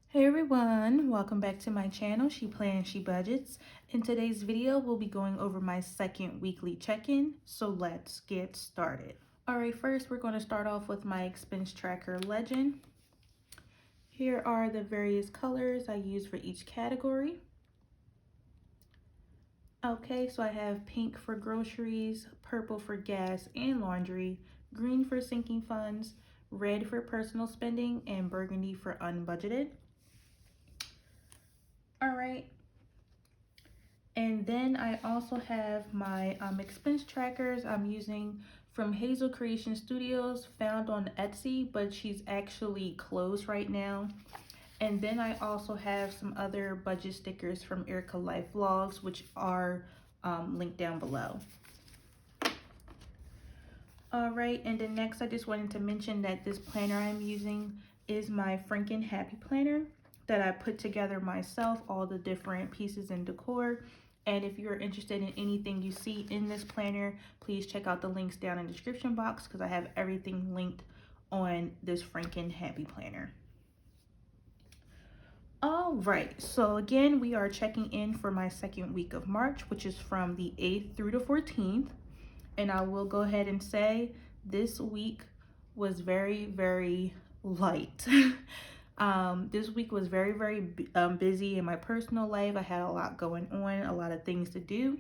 Hey everyone, welcome back to my channel, She Plans, She Budgets. In today's video, we'll be going over my second weekly check-in, so let's get started. Alright, first we're going to start off with my expense tracker legend. Here are the various colors I use for each category. Okay, so I have pink for groceries, purple for gas and laundry, green for sinking funds, red for personal spending, and burgundy for unbudgeted. Alright, and then I also have my expense trackers I'm using from Hazel Creation Studios, found on Etsy, but she's actually closed right now. And then I also have some other budget stickers from Erica Life Vlogs, which are linked down below. All right, and then next I just wanted to mention that this planner I'm using is my Franken Happy Planner that I put together myself, all the different pieces and decor. And if you're interested in anything you see in this planner, please check out the links down in the description box because I have everything linked on this Franken Happy Planner. All right, so again, we are checking in for my second week of March, which is from the 8th through the 14th. And I will go ahead and say this week was very light. This week was very busy in my personal life. I had a lot going on, a lot of things to do.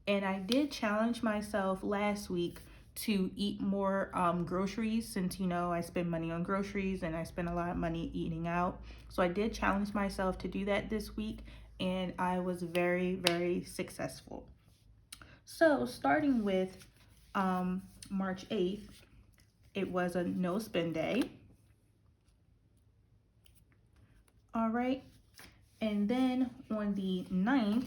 And I did challenge myself last week to eat more groceries, since I spend money on groceries and I spend a lot of money eating out. So I did challenge myself to do that this week, and I was very successful. So starting with March 8th, it was a no spend day. All right, and then on the 9th,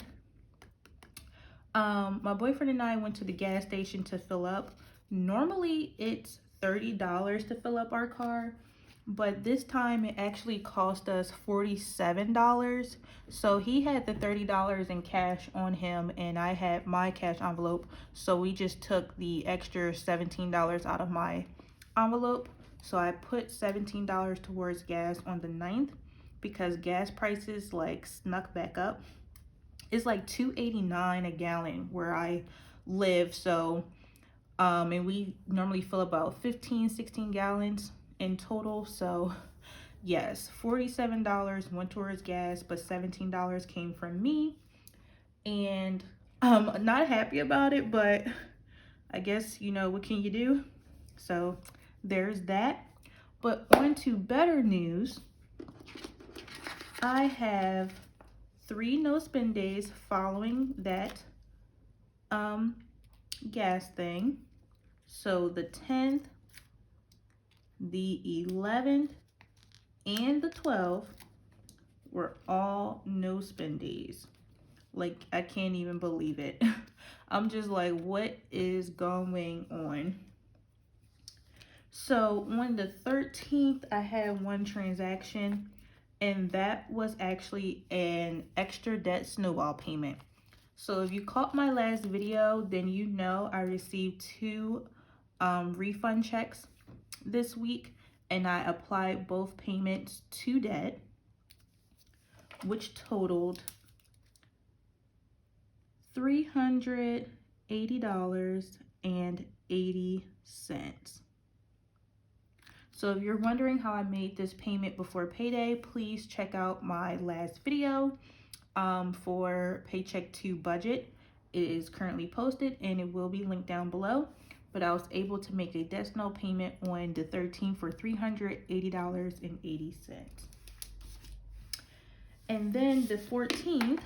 my boyfriend and I went to the gas station to fill up. Normally it's $30 to fill up our car, but this time it actually cost us $47. So he had the $30 in cash on him and I had my cash envelope, so we just took the extra $17 out of my envelope. So I put $17 towards gas on the 9th because gas prices like snuck back up. It's like $2.89 a gallon where I live. So and we normally fill about 16 gallons in total. So yes, $47 went towards gas, but $17 came from me, and I'm not happy about it, but I guess what can you do? So there's that. But on to better news. I have 3 no spend days following that gas thing. So the 10th, the 11th, and the 12th were all no spend days. Like, I can't even believe it. I'm just like, what is going on? So on the 13th, I had one transaction, and that was actually an extra debt snowball payment. So if you caught my last video, then you know I received 2 refund checks this week, and I applied both payments to debt, which totaled $380.80. So if you're wondering how I made this payment before payday, please check out my last video for paycheck to budget. It is currently posted and it will be linked down below. But I was able to make a debt snow payment on the 13th for $380.80. And then the 14th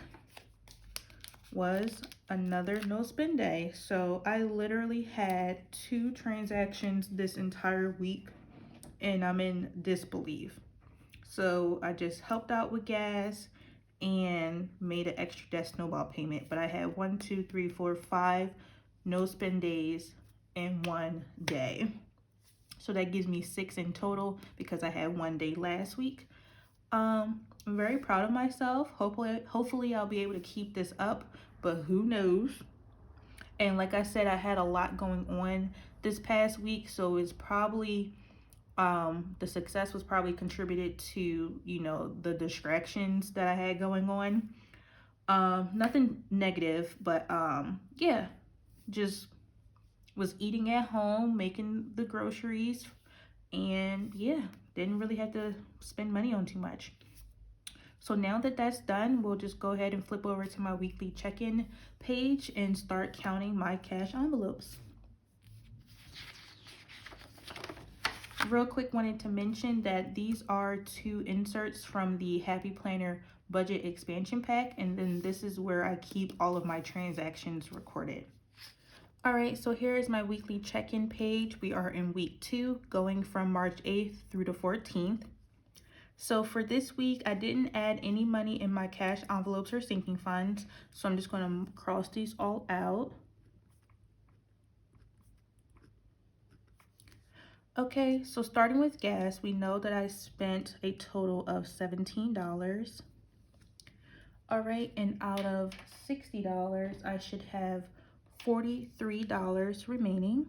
was another no spend day. So I literally had 2 transactions this entire week and I'm in disbelief. So I just helped out with gas and made an extra debt snowball payment. But I had 1, 2, 3, 4, 5 no spend days in one day. So that gives me 6 in total because I had 1 day last week. I'm very proud of myself. Hopefully I'll be able to keep this up, but who knows? And like I said, I had a lot going on this past week, so it's probably The success was probably contributed to, you know, the distractions that I had going on. Nothing negative, but yeah, just was eating at home, making the groceries, and yeah, didn't really have to spend money on too much. So now that that's done, we'll just go ahead and flip over to my weekly check-in page and start counting my cash envelopes. Real quick, wanted to mention that these are 2 inserts from the Happy Planner Budget Expansion Pack, and then this is where I keep all of my transactions recorded. All right, so here is my weekly check-in page. We are in week 2, going from March 8th through the 14th. So for this week, I didn't add any money in my cash envelopes or sinking funds, so I'm just going to cross these all out. Okay, so starting with gas, we know that I spent a total of $17. All right, and out of $60, I should have $43 remaining.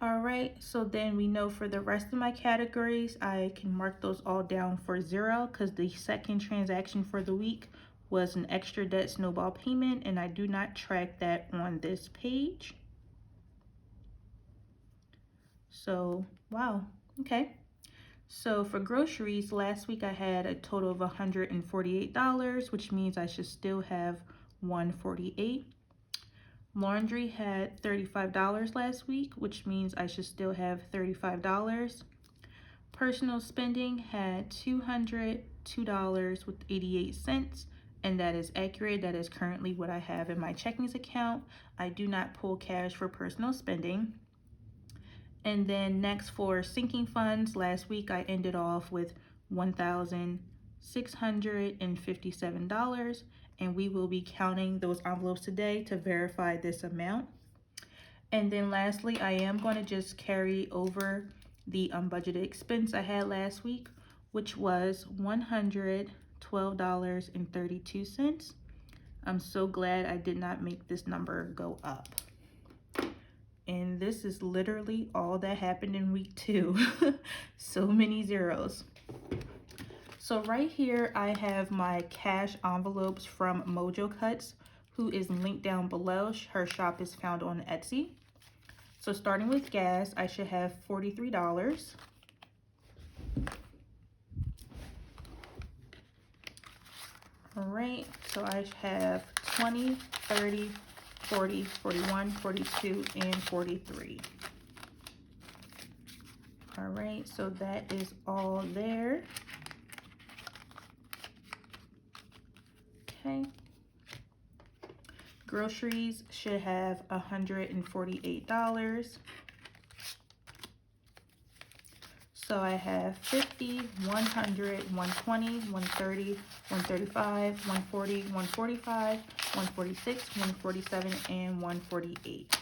All right, so then we know for the rest of my categories, I can mark those all down for 0 because the second transaction for the week was an extra debt snowball payment, and I do not track that on this page. So, wow, okay. So for groceries, last week I had a total of $148, which means I should still have $148. Laundry had $35 last week, which means I should still have $35. Personal spending had $202 with 88 cents, and that is accurate. That is currently what I have in my checkings account. I do not pull cash for personal spending. And then next for sinking funds, last week I ended off with $1,657, and we will be counting those envelopes today to verify this amount. And then lastly, I am going to just carry over the unbudgeted expense I had last week, which was $112.32. I'm so glad I did not make this number go up. And this is literally all that happened in week 2. So many zeros. So right here, I have my cash envelopes from Mojo Cuts, who is linked down below. Her shop is found on Etsy. So starting with gas, I should have $43. All right, so I have 20, 30, 40, 41, 42, and 43. All right, so that is all there. Okay. Groceries should have $148. So I have 50, 100, 120, 130, 135, 140, 145, 146, 147, and 148.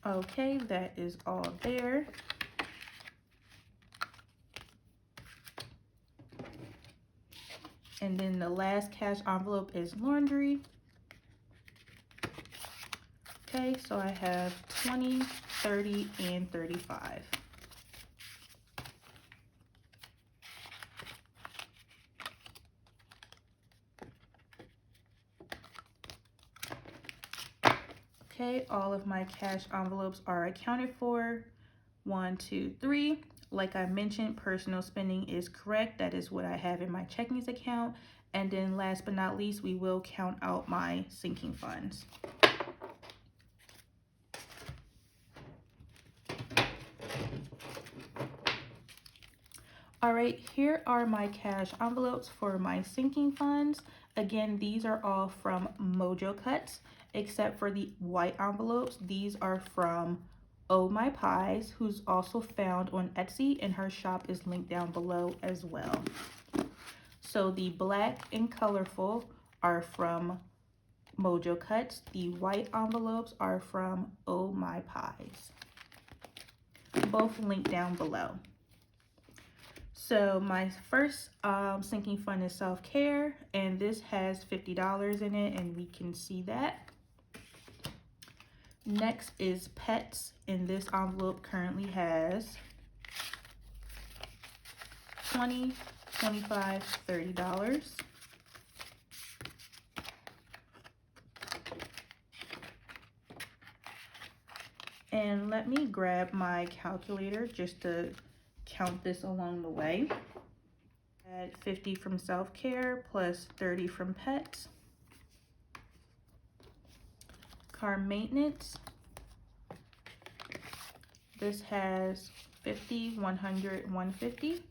Okay, that is all there. And then the last cash envelope is laundry. Okay, so I have 20, 30, and 35. Okay, all of my cash envelopes are accounted for. 1, 2, 3. Like I mentioned, personal spending is correct. That is what I have in my checkings account. And then last but not least, we will count out my sinking funds. All right, here are my cash envelopes for my sinking funds. Again, these are all from Mojo Cuts, except for the white envelopes. These are from Oh My Pies, who's also found on Etsy, and her shop is linked down below as well. So the black and colorful are from Mojo Cuts. The white envelopes are from Oh My Pies. Both linked down below. So my first sinking fund is self-care, and this has $50 in it, and we can see that. Next is pets, and this envelope currently has $20, $25, $30. And let me grab my calculator just to count this along the way. Add 50 from self-care plus 30 from pets. Car maintenance. This has 50, 100, 150.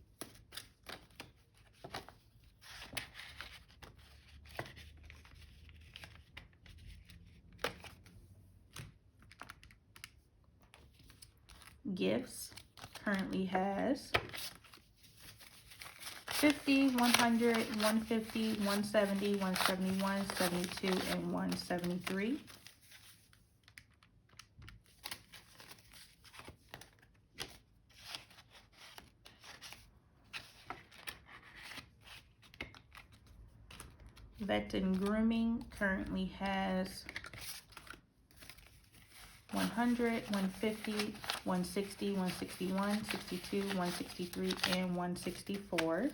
Gifts currently has 50, 100, 150, 170, 171, 72, and 173. Vet and grooming currently has 100, 150, 160, 161, 62, 163, and 164.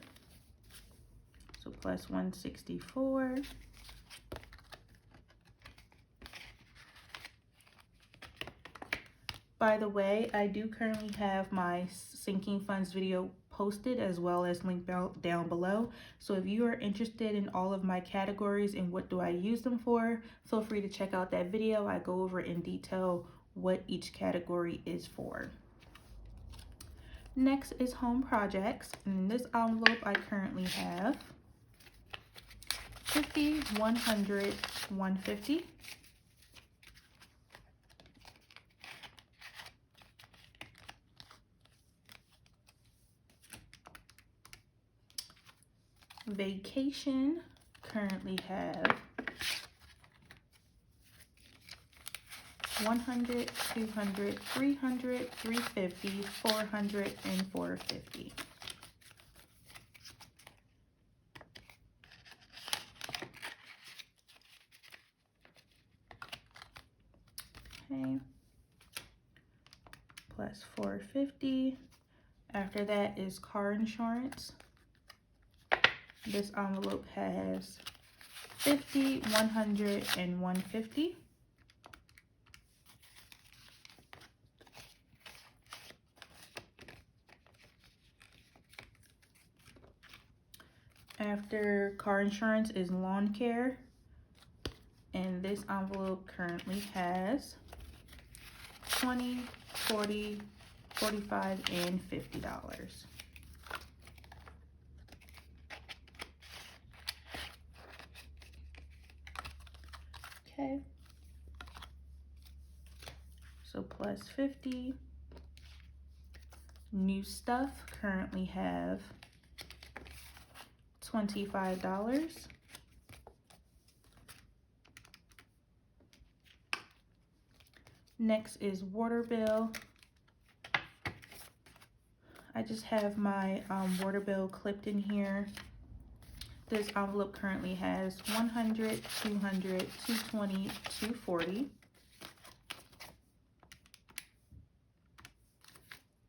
So plus 164. By the way, I do currently have my sinking funds video posted as well as linked down below. So if you are interested in all of my categories and what do I use them for, feel free to check out that video. I go over in detail what each category is for. Next is home projects. In this envelope, I currently have 50, 100, 150. Vacation currently have 100, 200, 300, 350, 400, and 450. Okay, plus 450. After that is car insurance. This envelope has 50, 100, and 150. After car insurance is lawn care, and this envelope currently has 20, 40, 45, and $50. Okay, so plus 50. New stuff currently have $25. Next is water bill. I just have my water bill clipped in here. This envelope currently has 100, 200, 220, 240.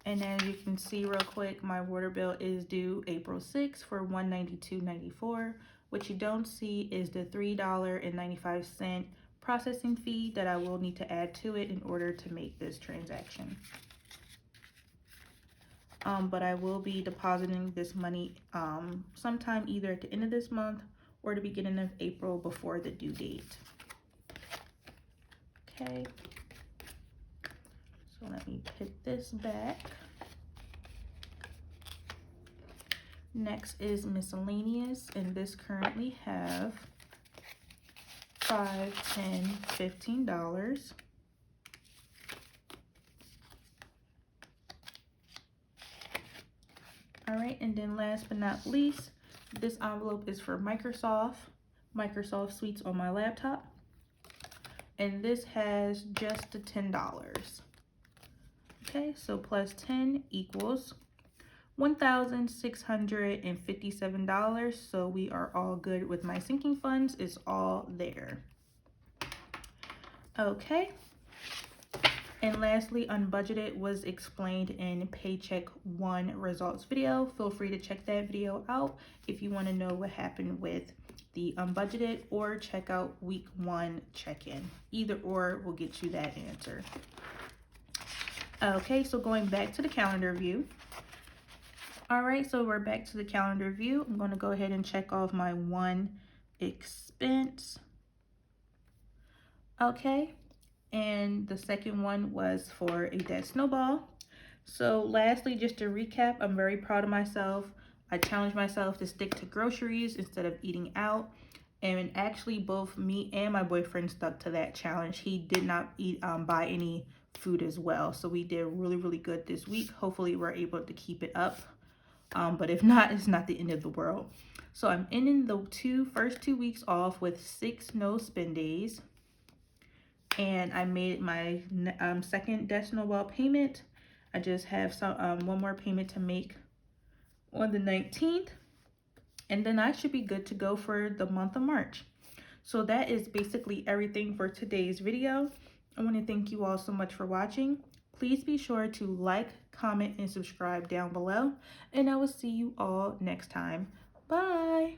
And as you can see real quick, my water bill is due April 6th for $192.94. What you don't see is the $3.95 processing fee that I will need to add to it in order to make this transaction. But I will be depositing this money sometime either at the end of this month or the beginning of April before the due date. Okay, so let me put this back. Next is miscellaneous, and this currently have $5, $10, $15. All right, and then last but not least, this envelope is for Microsoft Suites on my laptop. And this has just the $10. Okay, so plus 10 equals $1,657. So we are all good with my sinking funds. It's all there. Okay. And lastly, unbudgeted was explained in Paycheck 1 results video. Feel free to check that video out if you want to know what happened with the unbudgeted, or check out week 1 check-in. Either or will get you that answer. Okay, so going back to the calendar view. All right, so we're back to the calendar view. I'm going to go ahead and check off my one expense. Okay, and the second one was for a dead snowball. So lastly, just to recap, I'm very proud of myself. I challenged myself to stick to groceries instead of eating out. And actually both me and my boyfriend stuck to that challenge. He did not buy any food as well. So we did really good this week. Hopefully we're able to keep it up. But if not, it's not the end of the world. So I'm ending the first 2 weeks off with 6 no spend days. And I made my second debt snowball payment. I just have one more payment to make on the 19th. And then I should be good to go for the month of March. So that is basically everything for today's video. I want to thank you all so much for watching. Please be sure to like, comment, and subscribe down below. And I will see you all next time. Bye.